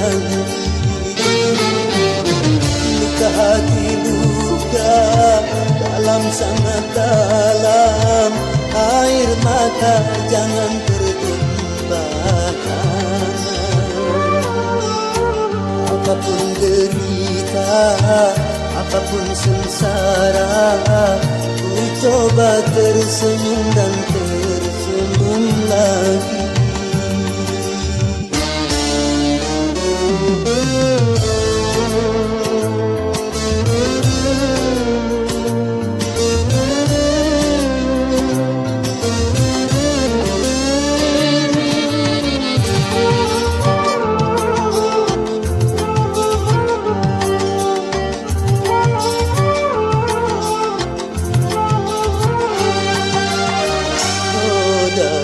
berhenti. Luka hati luka dalam sangat dalam, air mata jangan tertumpahkan. Apapun derita, apapun sengsara, ku coba tersenyum dan tersenyum lagi.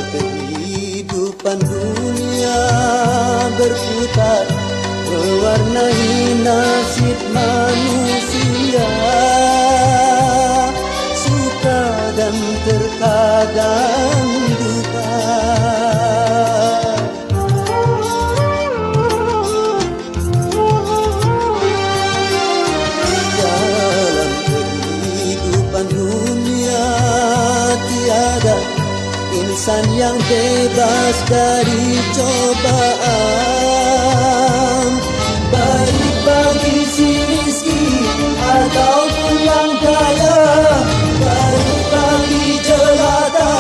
Kehidupan dunia berputar, mewarnai nasib manusia, suka dan terkadang duka. Dalam kehidupan dunia tiada insan yang bebas dari cobaan, baik bagi si miskin ataupun yang kaya, baik bagi jelata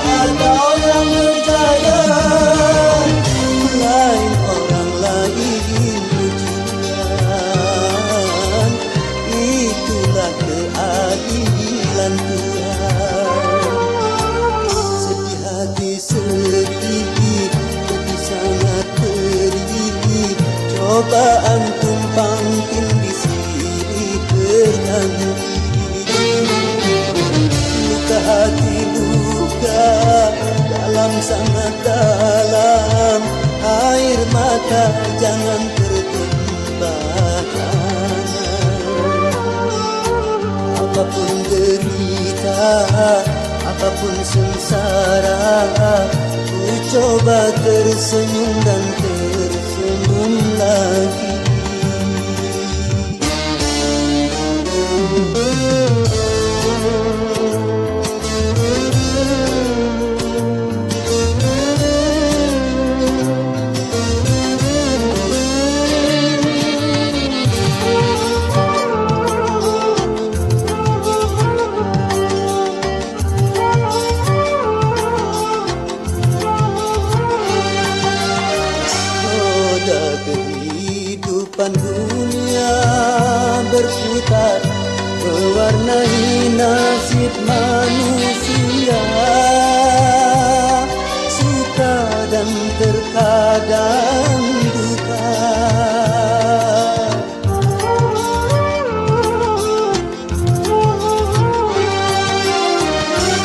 atau yang berjaya. Lain orang lain ujian, itulah keadilan Tuhan. Sedih, jadi sangat pedih, cobaan tumpang tindih silih berhenti. Luka hati luka dalam sangat dalam, air mata jangan tertumpahkan. Apapun derita, apapun sengsara, ku coba tersenyum dan tersenyum lagi. Kehidupan dunia berputar, mewarnai nasib manusia, suka dan terkadang duka.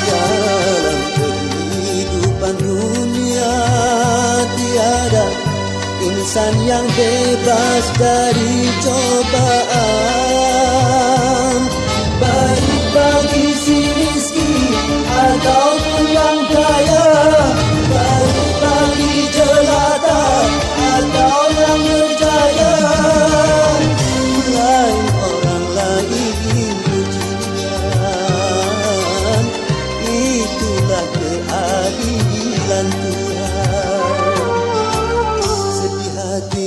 Dalam kehidupan dunia tiada insan yang bebas dari cobaan, baik bagi si miskin ataupun yang kaya, baik bagi jelata atau yang berjaya. Lain orang lain ujian, itulah keadilan Tuhan.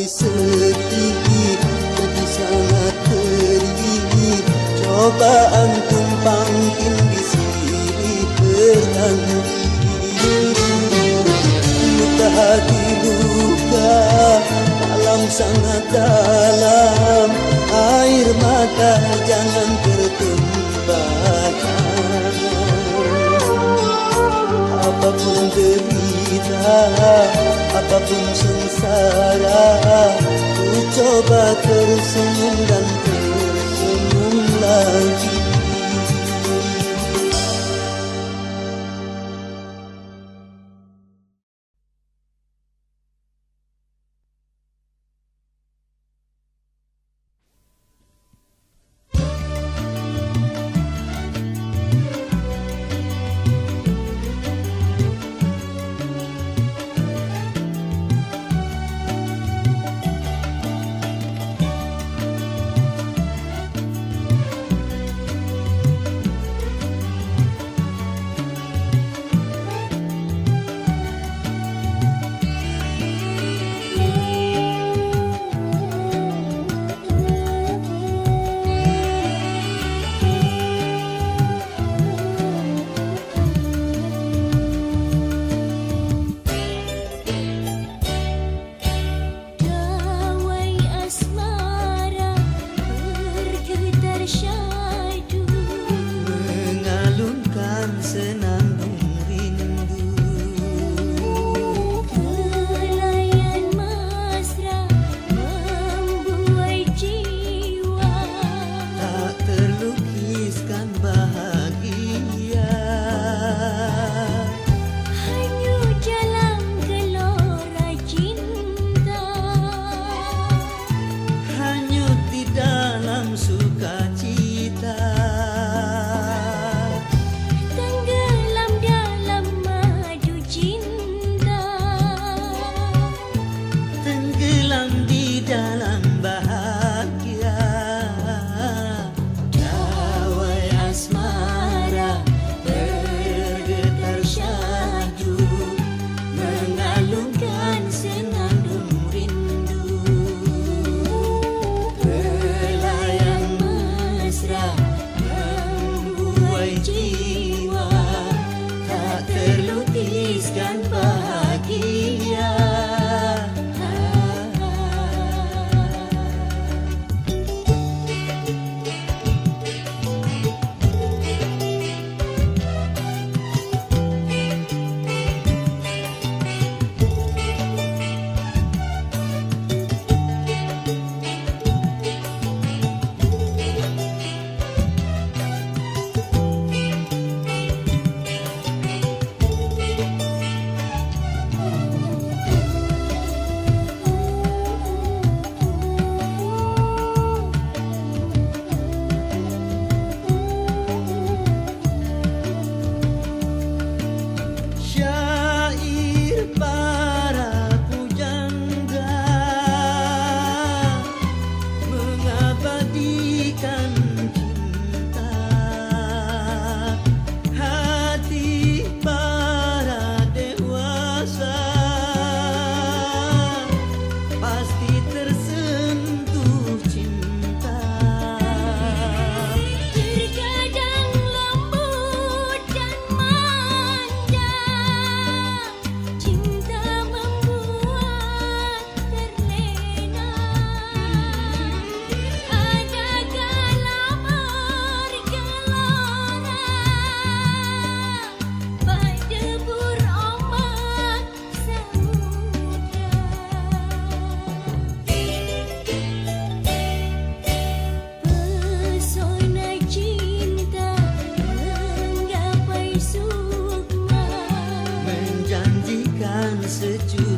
Sedih, jadi sangat pedih, cobaan tumpang tindih silih berhenti. Luka hati luka dalam sangat dalam, air mata jangan tertumpahkan. Apapun derita, apapun sengsara, ku coba tersenyum dan tersenyum lagi.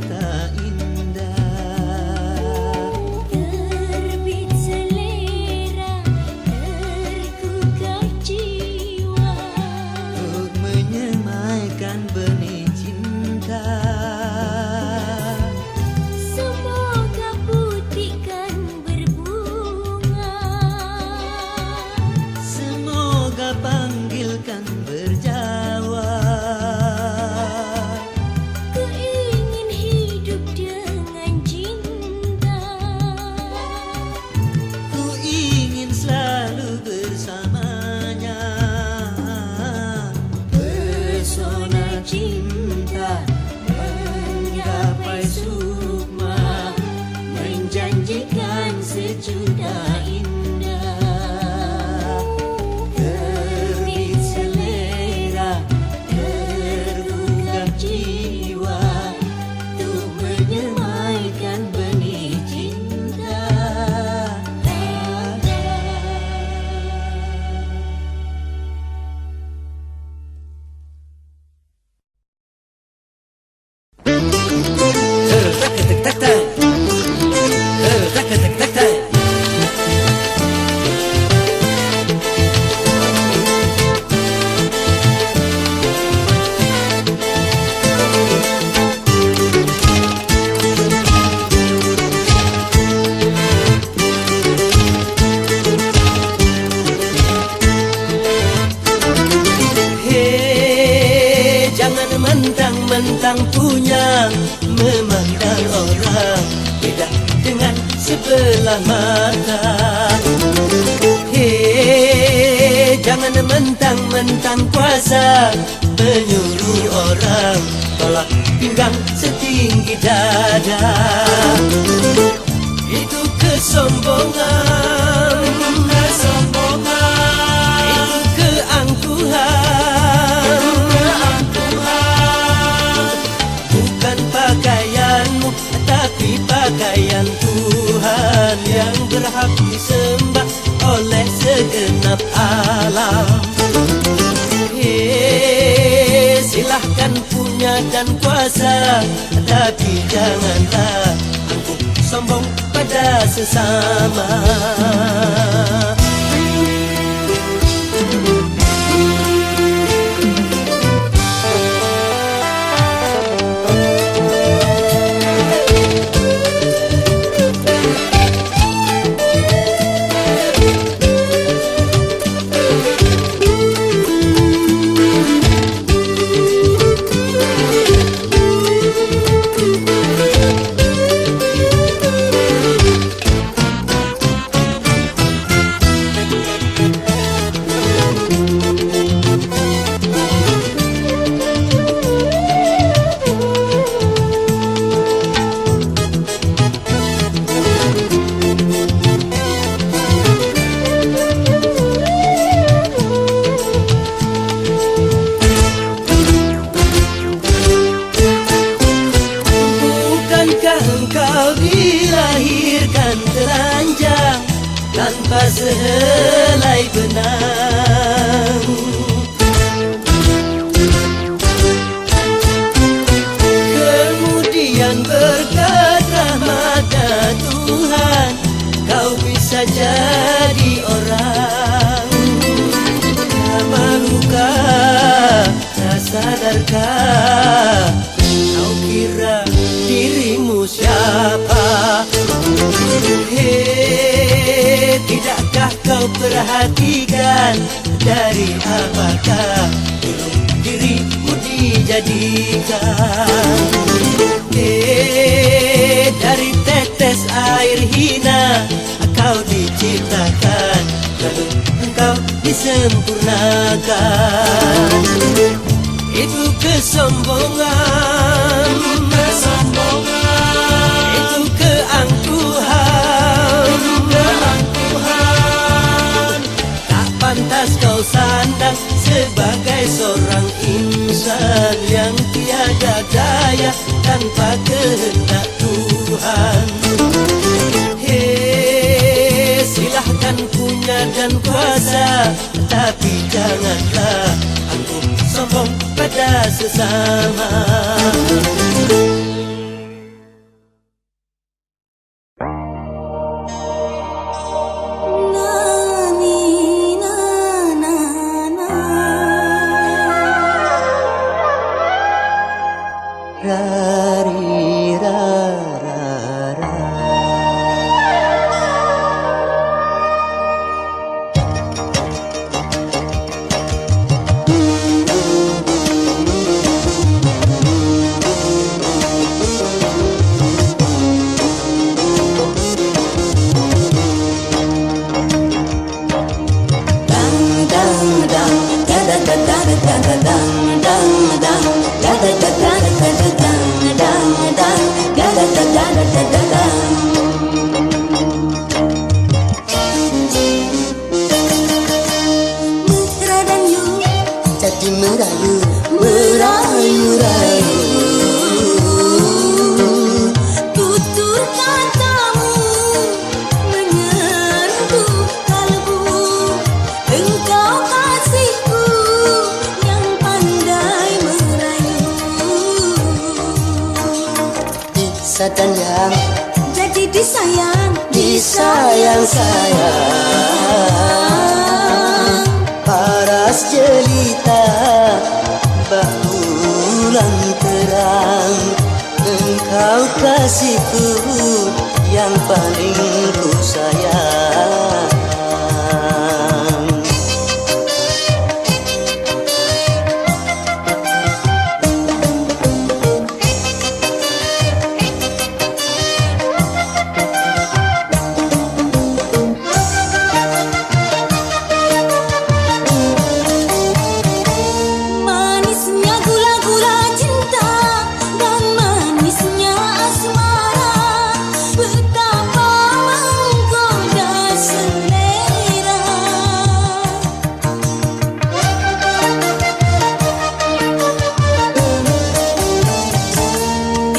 tak indah. Terbit selera, tergugah jiwa, Untuk menyemaikan benih cinta. semoga putihkan berbunga, Semoga panggilkan berjawa. keingin hidup dengan cinta. Ku ingin selalu bersamanya. Pesona cinta menggapai sukma, Menjanjikan sejuta indah. terbit selera, tergugah jiwa, Untuk menyemaikan benih cinta. Hei, jangan mentang-mentang punya, memandang orang beda dengan sebelah mata. Hei, jangan mentang-mentang kuasa, menyuruh orang tolak pinggang setinggi dada. Itu kesombongan, kesombongan. Itu keangkuhan, keangkuhan. Bukan pakaianmu, tapi pakaian Tuhan yang berhak disembah oleh segenap alam. Hei, silahkan punya dan kuasa, tapi janganlah angkuh sombong pada sesama. Engkau dilahirkan telanjang tanpa sehelai benang. Kemudian berkat rahmat Tuhan, kau bisa jadi orang. Tak malukah, tak sadarkah, kau kira dirimu siapa? Hei, tidakkah kau perhatikan dari apakah dirimu dijadikan? Hei, dari tetes air hina kau diciptakan, lalu engkau disempurnakan. Itu kesombongan, kesombongan. Itu keangkuhan, keangkuhan. Tak pantas kau sandang sebagai seorang insan yang tiada daya tanpa kehendak Tuhan. Hei, silahkan punya dan kuasa, tapi janganlah angkuh sombong pada sesama. rari ra ra ra. Jadi merayu, merayu-rayu. Tutur katamu menyentuh kalbu. Engkau kasihku yang pandai merayu. Disayang yang Jadi disayang, disayang-sayang. Paras jelita bulan terang. Engkau kasihku yang paling ku sayang. manisnya gula-gula cinta dan manisnya asmara. Betapa menggoda selera.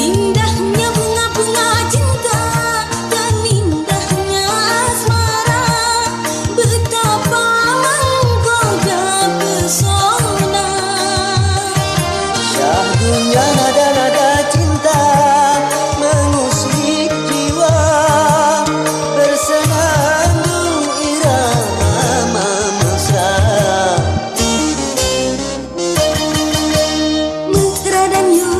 Indahnya bunga-bunga cinta dan indahnya asmara. Betapa menggoda pesona. Syahdunya nada-nada cinta mengusik jiwa, bersenandung irama mesra. Mesra dan you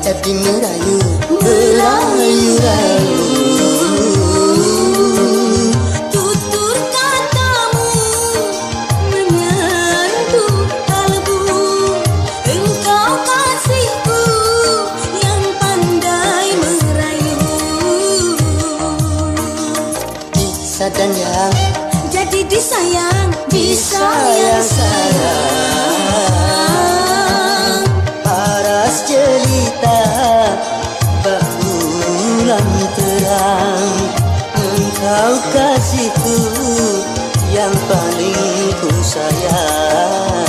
Jadi merayu, merayu-rayu. tutur katamu menyentuh kalbu. Engkau kasihku yang pandai merayu. Disayang yang Jadi disayang, disayang-sayang. Paras jelita bulan terang. Engkau kasihku yang paling ku sayang.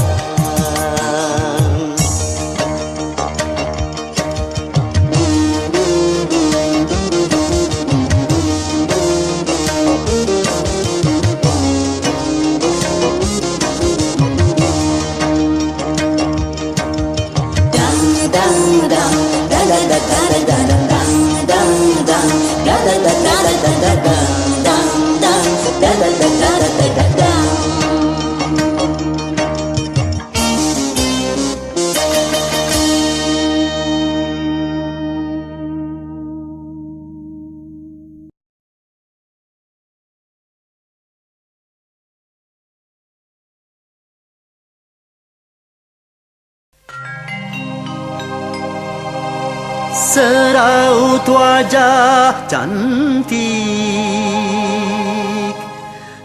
Seraut wajah cantik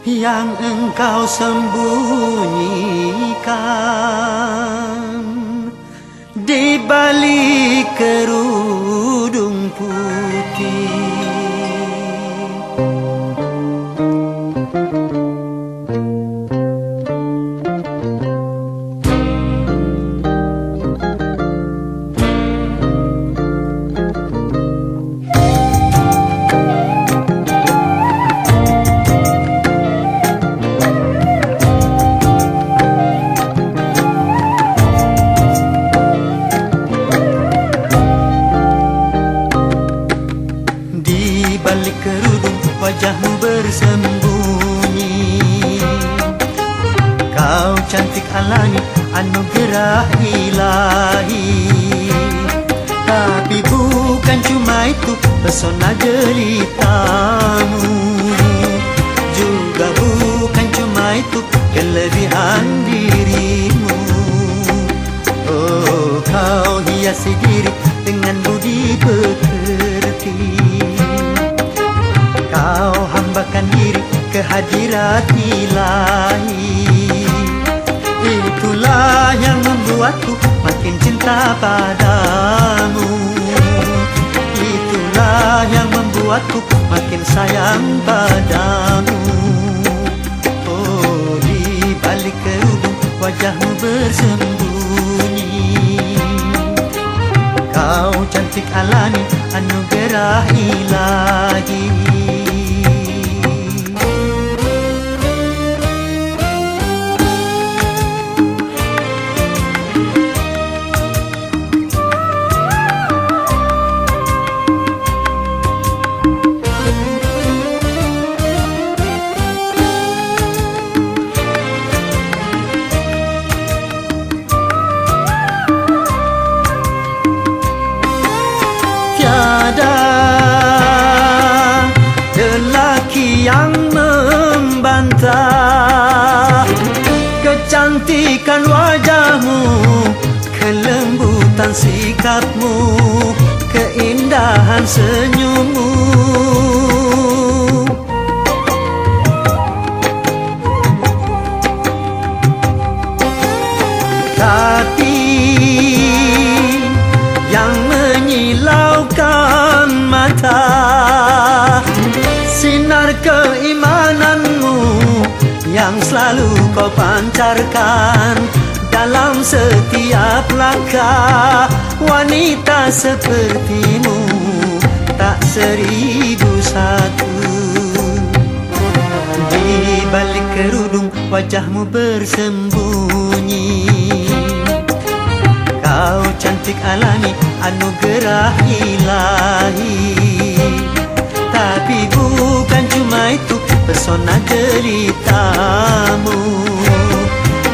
yang engkau sembunyikan di balik kerudung putih. Balik kerudung wajahmu bersembunyi. Kau cantik alami anugerah ilahi. Tapi bukan cuma itu pesona jelitamu, juga bukan cuma itu kelebihan dirimu. Oh, kau hiasi diri dengan budi pekerti, kau hambakan diri ke hadirat ilahi. Itulah yang membuatku makin cinta padamu, itulah yang membuatku makin sayang padamu. Oh, di balik kerudung wajahmu bersembunyi, kau cantik alami anugerah ilahi. Tiada lelaki yang membantah kecantikan wajahmu, kelembutan sikapmu, keindahan senyummu. Tapi yang menyilaukan mata, sinar keimananmu yang selalu kau pancarkan dalam setiap langkah. Wanita sepertimu tak 1001. Di balik kerudung wajahmu bersembunyi, kau cantik alami anugerah ilahi. Tapi bukan cuma itu pesona jelitamu,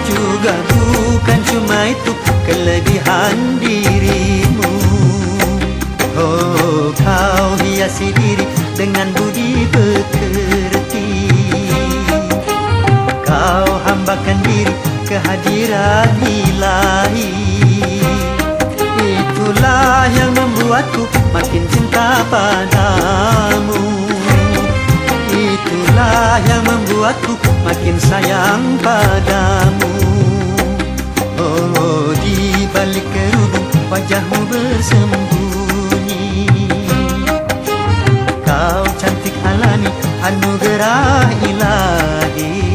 juga bukan cuma itu kelebihan dirimu. Oh, kau hiasi diri dengan budi pekerti, kau hambakan diri ke hadirat ilahi. Itulah yang membuatku makin cinta padamu, itulah yang membuatku makin sayang padamu. Oh, di balik kerudung wajahmu bersembunyi, kau cantik alami anugerah ilahi.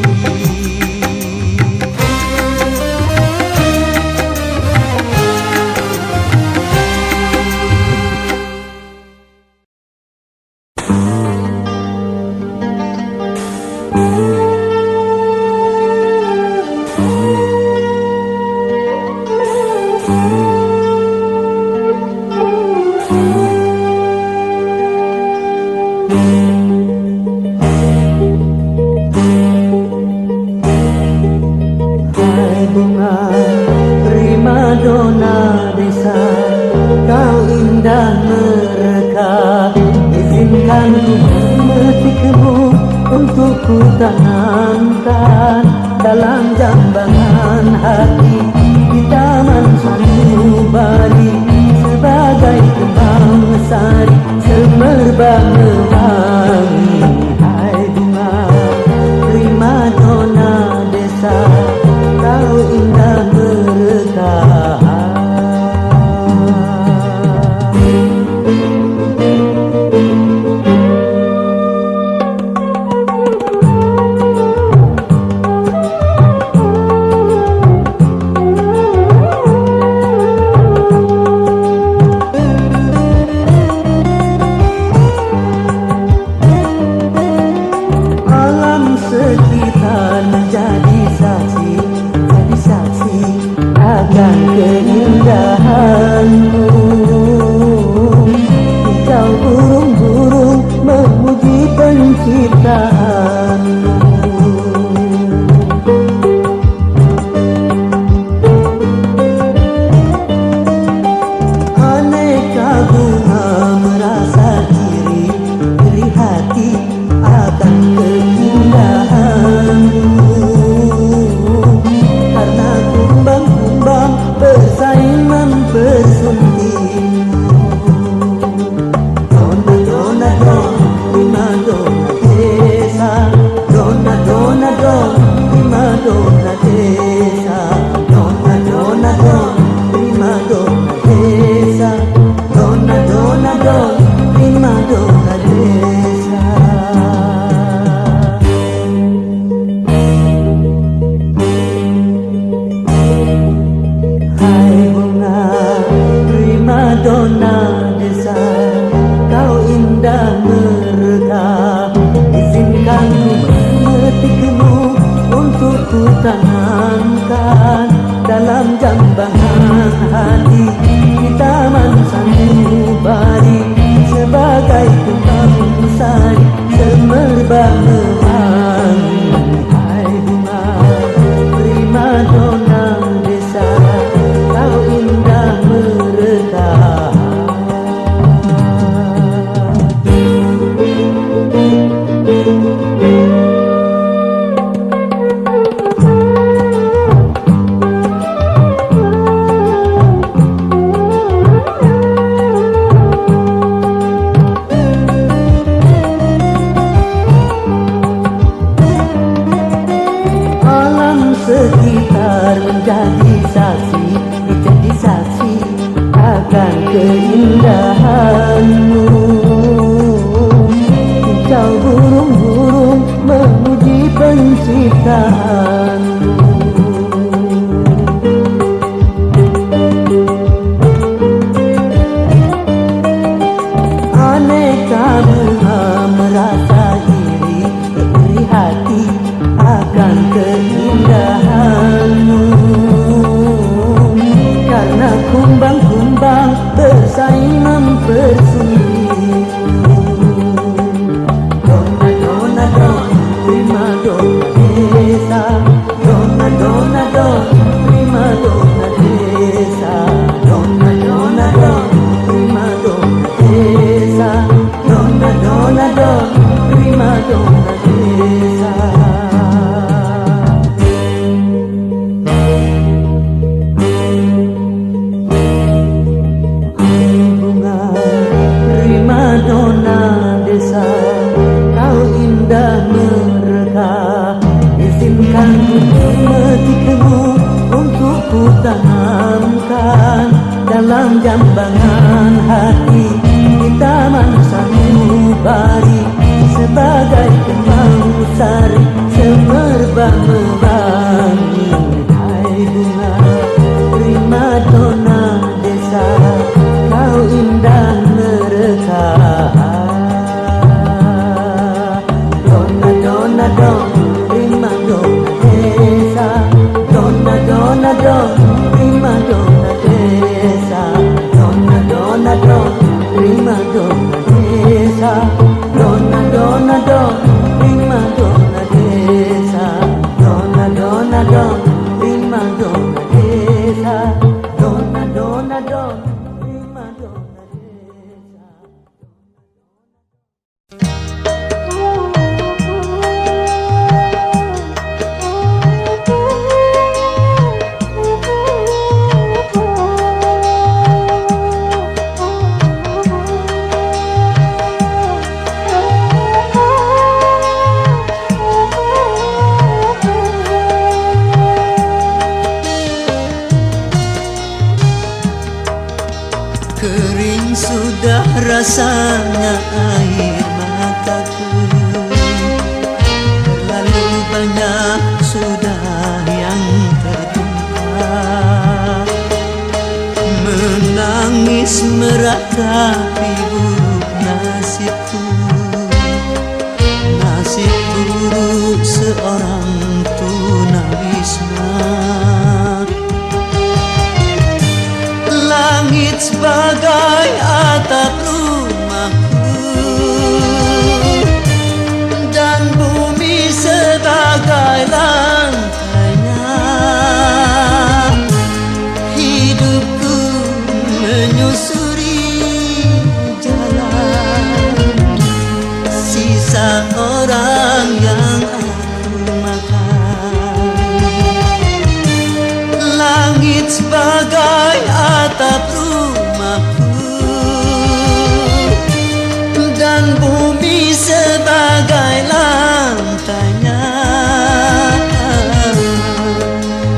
Ku tanamkan dalam jambangan hati di taman sanubari, sebagai kembang sari semerbak mewangi. Hai bunga primadona desa, kau indah merekah. tanamkan dalam jambangan hati di taman sanubari sebagai kembang sari semerbak mewangi. Hai bunga primadona desa, kau indah merekah. Sekitar menjadi saksi, menjadi saksi akan keindahanmu. Kicau burung-burung memuji penciptaanmu. Aneka bunga merasa iri hati akan keindahanmu, karena kumbang-kumbang bersaing mempersungguhmu. Dona dona don, prima dona desa. Dona dona don, prima dona desa. Dona dona don, prima dona desa. Dona dona don, prima dona desa. Kau indah merekah, izinkan memetikmu untuk ku tanamkan dalam jambangan hati di taman sanubari sebagai kembang sari semerbak mewangi. Hai bunga primadona desa, kau indah merekah. Dona don, prima dona desa. Dona dona don, prima dona desa. Dona dona don, prima dona desa. Dona dona don, prima dona desa. Dona dona don, prima dona desa. Dona dona don, prima dona desa. Kering sudah rasanya air mataku, terlalu banyak sudah yang tertumpah. Menangis meratapi buruk nasibku, nasib buruk seorang tunawisma. Langit sebagai atap rumahku dan bumi sebagai lantainya. Hidupku menyusuri jalan sisa orang yang aku makan. Langit sebagai atap rumahku dan bumi sebagai lantainya.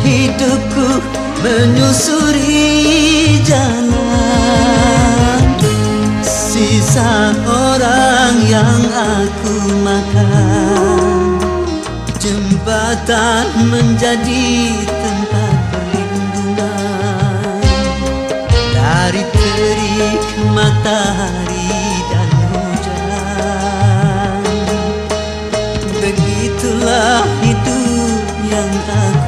Hidupku menyusuri jalan sisa orang yang aku makan. Jembatan menjadi tempat perlindungan dari terik matahari dan hujan. Begitulah hidup yang aku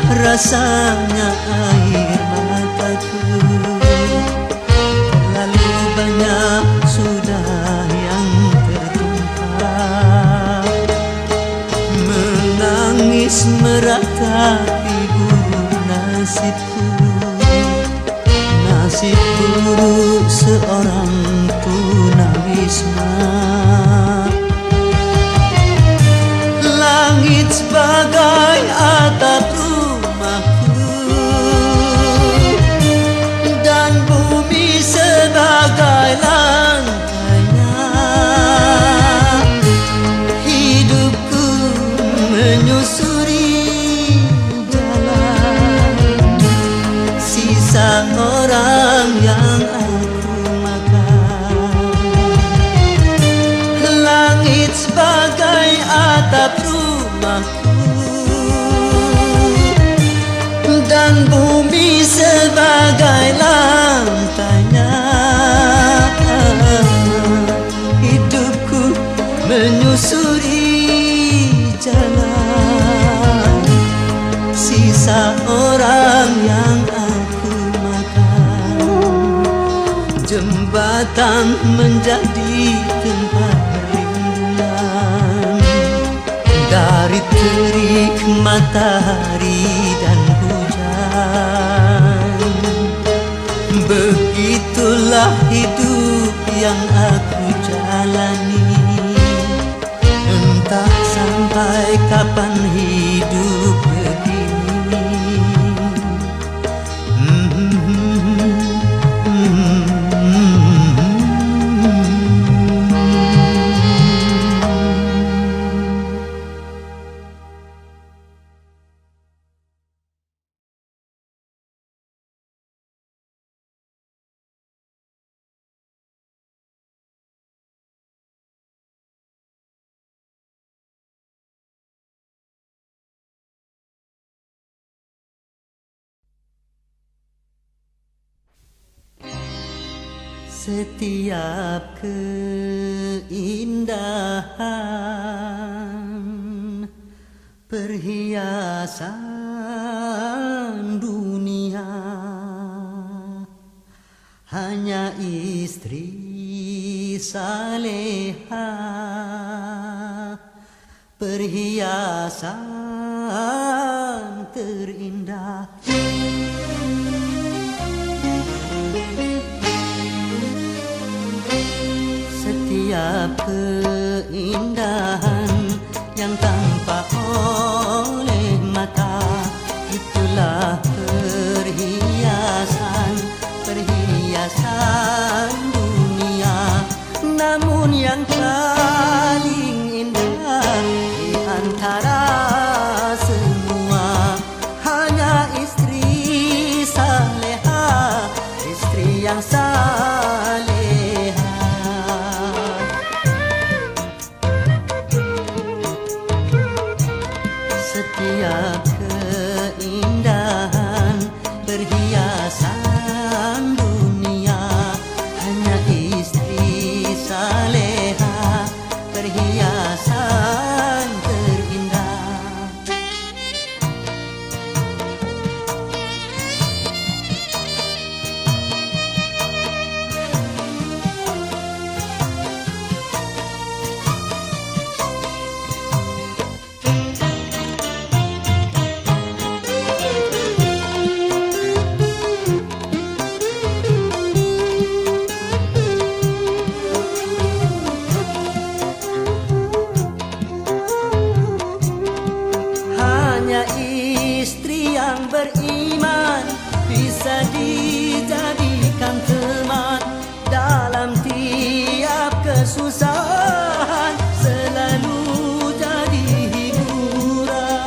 rasanya air mataku. Terlalu banyak sudah yang tertumpah, menangis meratapi buruk nasibku. Nasib buruk seorang tunawisma. Langit sebagai atap rumahku, dan bumi sebagai lantainya. Hidupku menyusuri jalan sisa orang yang aku makan. Langit sebagai atap rumahku, dan bumi sebagai lantainya. Hidupku menyusuri jalan sisa orang yang aku makan. Jembatan menjadi tempat perlindungan dari terik matahari dan hujan. Begitulah hidup yang aku jalani, entah sampai kapan hidup begini. Setiap keindahan perhiasan dunia hanya istri saleha, perhiasan terindah. Setiap keindahan yang tampak oleh mata, itulah perhiasan, perhiasan dunia. Namun yang paling indah di antara semua hanya istri saleha, istri yang saleha. Setiap keindahan perhiasan dunia hanya istri saleha, perhiasan terindah. Hanya istri yang beriman bisa dijadikan teman dalam tiap kesusahan, selalu jadi hiburan.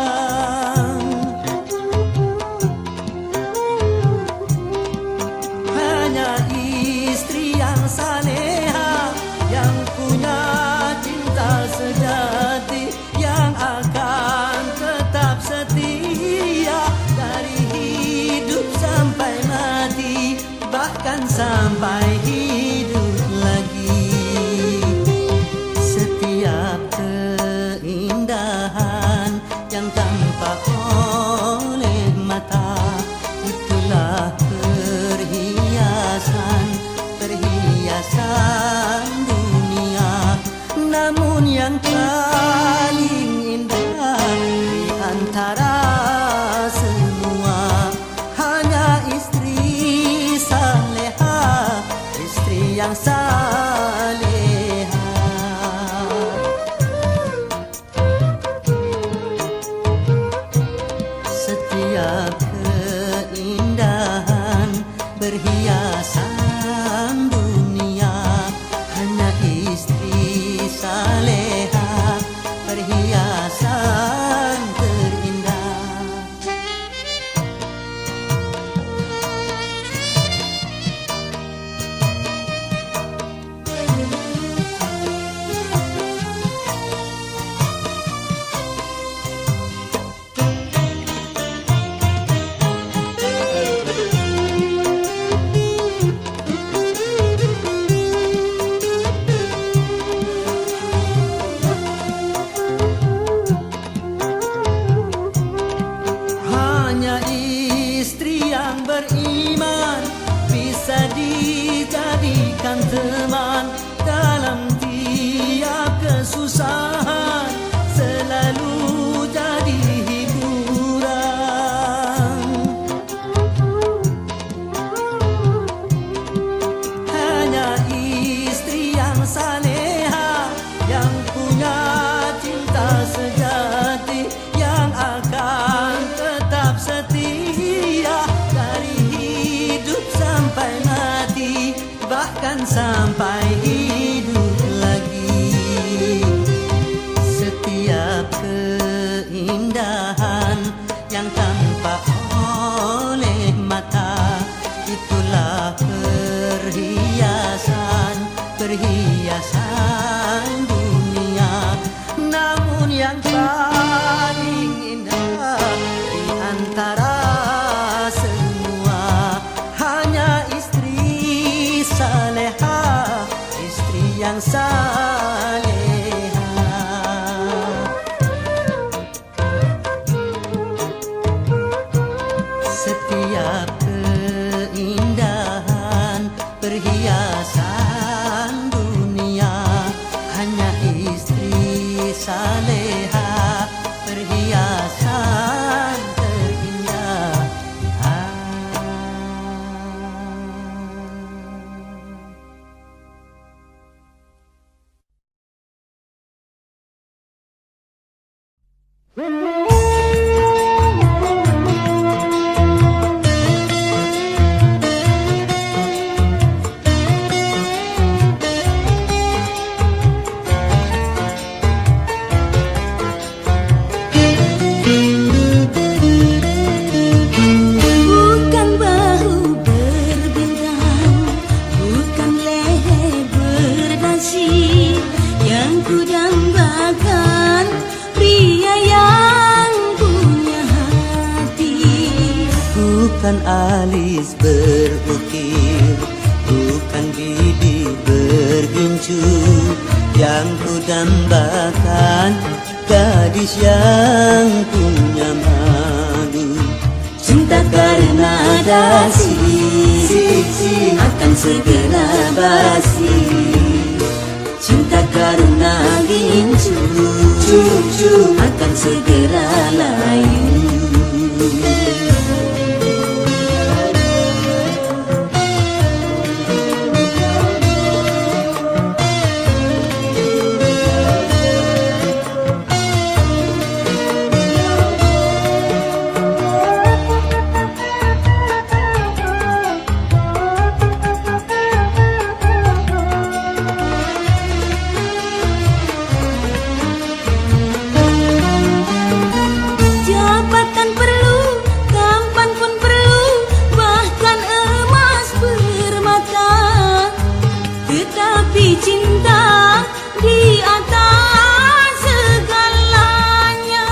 Hanya istri yang saleha, yang punya cinta sejati, yang akan tetap setia dari hidup sampai mati, bahkan sampai hidup lagi. Setiap keindahan yang tampak oleh perhiasan dunia. Namun yang paling indah di antara semua hanya istri saleha, istri yang saleha. Setiap keindahan berhiasan dunia hanya istri saleha, perhiasan terindah. Hanya istri yang beriman bisa dijadikan teman dalam tiap kesusahan, selalu jadi hiburan. Hanya istri yang saleha, yang punya cinta sejati, yang akan tetap setia dari hidup sampai mati, bahkan sampai hidup lagi. Setiap keindahan yang tampak oleh mata, itulah perhiasan, perhiasan dunia. Namun yang paling indah di antara semua hanya istri saleha, istri yang saleha. Setiap keindahan perhiasan dunia hanya istri saleha, perhiasan terindah. Bukan bahu berbintang, bukan leher berdasi, yang kudambakan pria yang punya hati. Bukan alis berukir, bukan bibir bergincu, yang kudambakan gadis yang punya madu. Cinta karena dasi akan segera basi, cinta karena gincu akan segera layu. Jabatan perlu, tampan pun perlu, bahkan emas permata. Tetapi cinta di atas segalanya.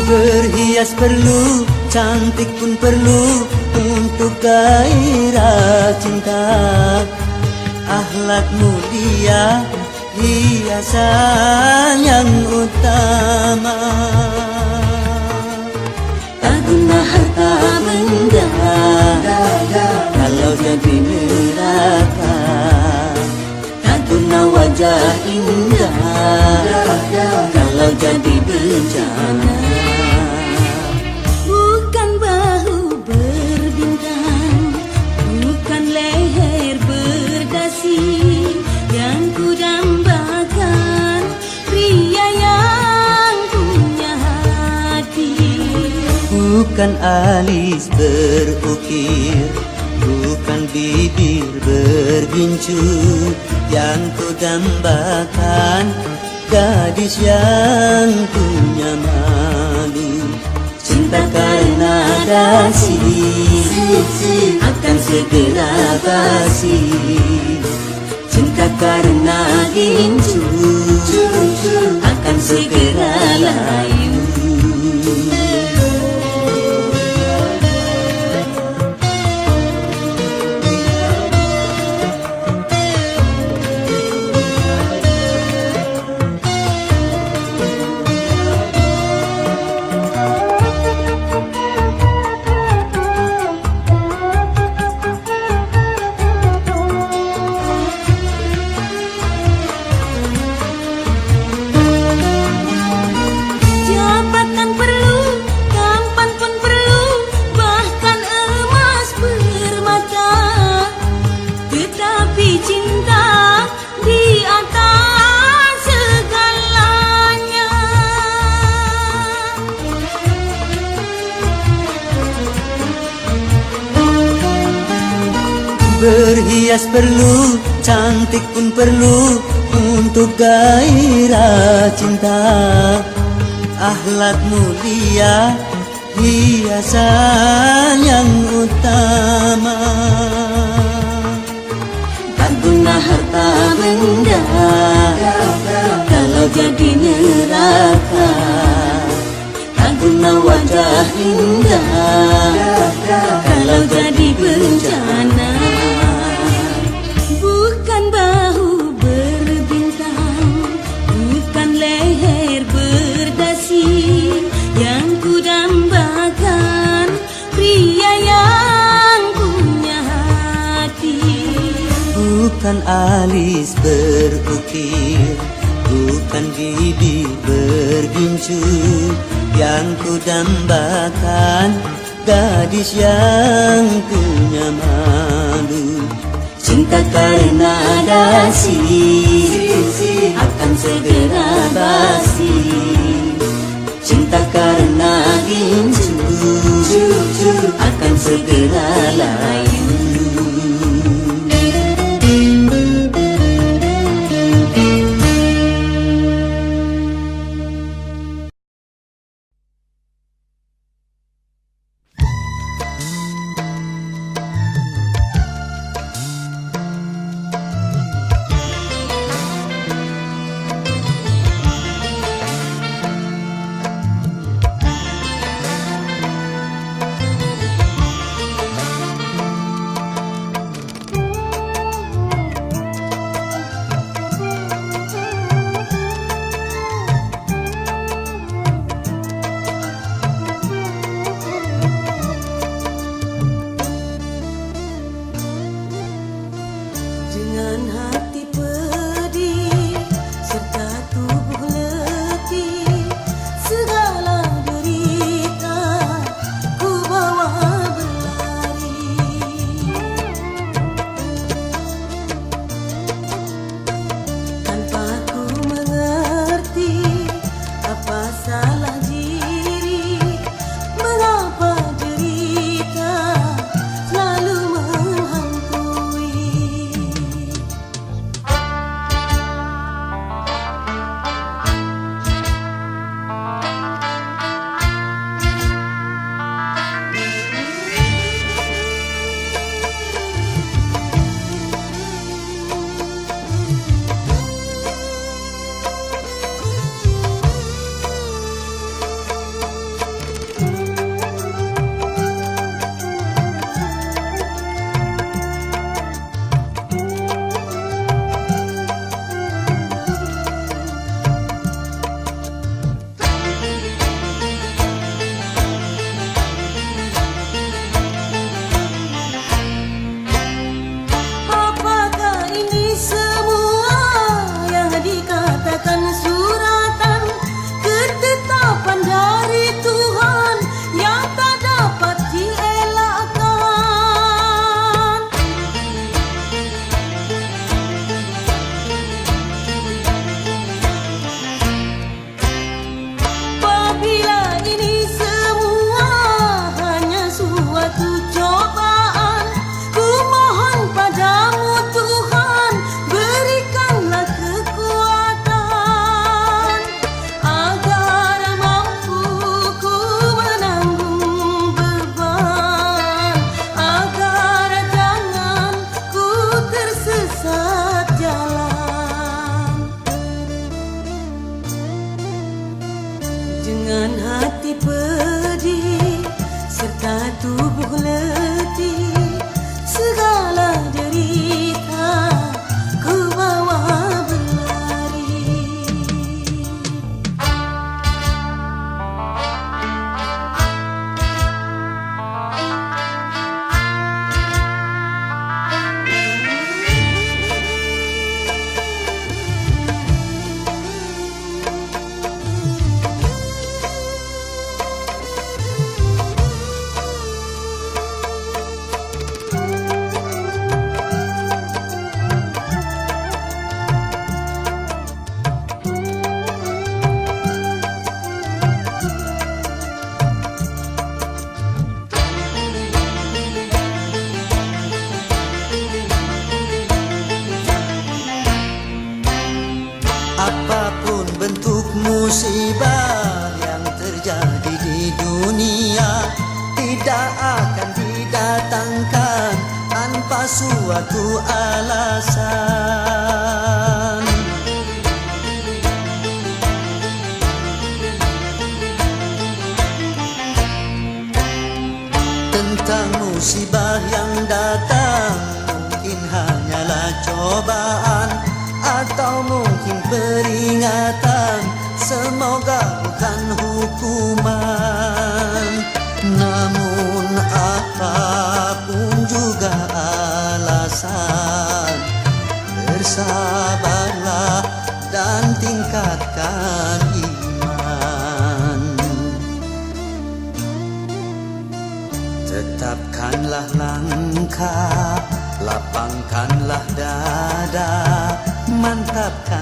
Berhias perlu, cantik pun perlu untuk gairah cinta. Akhlak mulia, hiasan yang utama. wajah indah kalau jadi bencana. Bukan bahu berbintang, bukan leher berdasi yang ku dambakan, pria yang punya hati. Bukan alis berukir, bukan bibir bergincu yang ku dambakan, gadis yang punya malu. Cinta karena dasi akan segera basi, cinta karena gincu akan segera layu. Jabatan perlu, tampan pun perlu, bahkan emas permata. Tetapi cinta di atas segalanya. Berhias perlu, cantik pun perlu untuk gairah cinta. Akhlak mulia, hiasan yang utama. Tak guna harta benda kalau jadi neraka. Tak guna wajah indah kalau jadi bencana. Bukan bahu berbintang, bukan leher berdasi yang ku dambakan, pria yang punya hati. Bukan alis berukir, bukan bibir bergincu yang ku dambakan, gadis yang punya malu. Cinta karena dasi akan segera basi, cinta karena gincu akan segera layu. dengan hati pedih serta tubuh letih, segala derita ku bawa berlari. Apapun bentuk musibah yang terjadi di dunia, tidak akan didatangkan tanpa suatu alasan. Tentang musibah yang datang, mungkin hanyalah cobaan atau mungkin peringatan, semoga bukan hukuman. Namun apapun juga alasan, bersabarlah dan tingkatkan iman. Tetapkanlah langkah, lapangkanlah dada, mantapkan